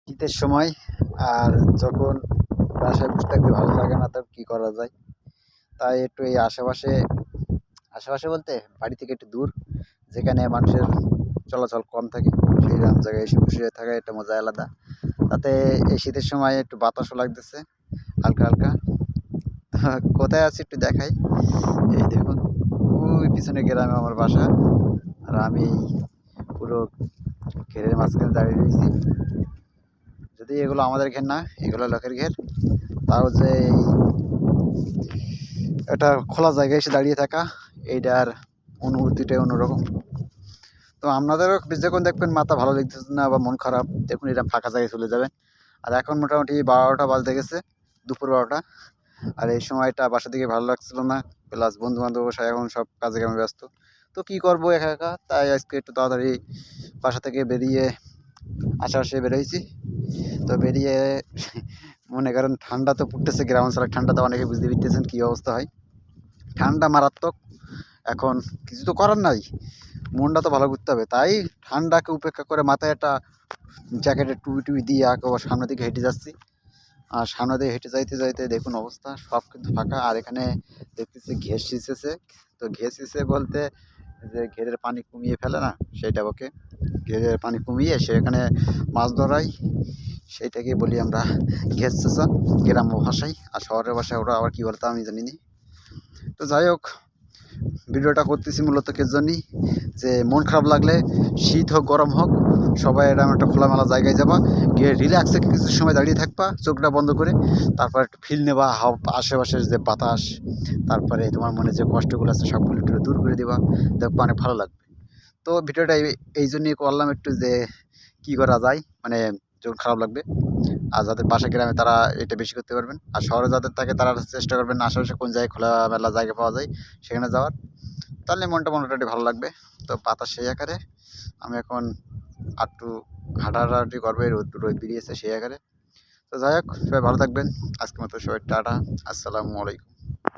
শীতের সময় আর যখন বাসায় বসে থাকতে ভালো লাগে না তো কি করা যায়, তাই একটু এই আশেপাশে আশেপাশে বলতে বাড়ি থেকে একটু দূর যেখানে মানুষের চলাচল কম থাকে সেই রকম জায়গায় এসে বসে থাকা একটা মজা আলাদা। তাতে এই শীতের সময় একটু বাতাসও লাগতেছে হালকা হালকা। কোথায় আছি একটু দেখাই। এই দেখুন, ওই পিছনে গ্রামে আমার বাসা, আর আমি এই পুরো ঘেরের মাঝখানে দাঁড়িয়ে রয়েছি। যদি এগুলো আমাদের ঘের না, এগুলো লোকের ঘের, তাও যে এই একটা খোলা জায়গায় এসে দাঁড়িয়ে থাকা, এইটার অনুভূতিটাই অন্যরকম। তো আপনাদেরও যখন দেখবেন মাথা ভালো লাগতেছে না বা মন খারাপ, দেখুন এটা ফাঁকা জায়গায় চলে যাবেন। আর এখন মোটামুটি 12টা বাজতে গেছে, দুপুর 12টা। আর এই সময়টা বাসা থেকে ভালো লাগছিল না, প্লাস বন্ধু বান্ধব এখন সব কাজে কামে ব্যস্ত। তো কি করবো একা একা, তাই আজকে একটু তাড়াতাড়ি বাসা থেকে বেরিয়ে আশেপাশে বেরোইছি। তো বেরিয়ে মনে করেন ঠান্ডা তো পড়তেছে, গ্রাম অঞ্চলের ঠান্ডা তো অনেকে বুঝতে পারতেছেন কী অবস্থা হয়। ঠান্ডা মারাত্মক। এখন কিছু তো করার নাই, মনটা তো ভালো করতে হবে, তাই ঠান্ডাকে উপেক্ষা করে মাথায় একটা জ্যাকেটের টুপি টুপি দিয়ে একেবারে সামনের দিকে হেঁটে যাচ্ছি। আর সামনে দিয়ে হেঁটে যাইতে যাইতে দেখুন অবস্থা সব কিন্তু ফাঁকা। আর এখানে দেখতেছি ঘের সিঁচেছে। তো ঘের সিঁচে বলতে যে ঘেরের পানি কমিয়ে ফেলে না, সেইটা ওকে ঘেরের পানি কমিয়ে সেখানে মাছ ধরাই, সেইটাকে বলি আমরা ঘের চেঁচা গ্রাম্য ভাষায়। আর শহরের ভাষায় ওরা আবার কী বলতো আমি জানি না। তো যাই হোক, ভিডিওটা করতেছি মূলত এর জন্যই যে মন খারাপ লাগলে, শীত হোক গরম হোক, সবাই এরকম একটা খোলামেলা জায়গায় যাবা, গিয়ে রিল্যাক্সে কিছু সময় দাঁড়িয়ে থাকবা চোখটা বন্ধ করে। তারপর একটু ফিল নেবা আশেপাশের যে বাতাস, তারপরে তোমার মনে যে কষ্টগুলো আছে সবগুলো একটু দূর করে দেবা, দেখবা অনেক ভালো লাগবে। তো ভিডিওটা এই জন্যই করলাম একটু, যে কি করা যায় মানে যখন খারাপ লাগবে। আর যাদের বাসা গ্রামে তারা এটা বেশি করতে পারবেন, আর শহরে যাদের থাকে তারা চেষ্টা করবেন আশেপাশে কোন জায়গায় খোলামেলা জায়গা পাওয়া যায় সেখানে যাওয়ার, তাহলে মনটা মোটামুটি ভালো লাগবে। তো বাতাস সেই আকারে আমি এখন একটু হাঁটাহাঁটি করবো, রোদ রোদ বেরিয়েছে সেই আকারে। তো যাই হোক, সবাই ভালো থাকবেন। আজকের মতো সবাই টাটা, আসসালামু আলাইকুম।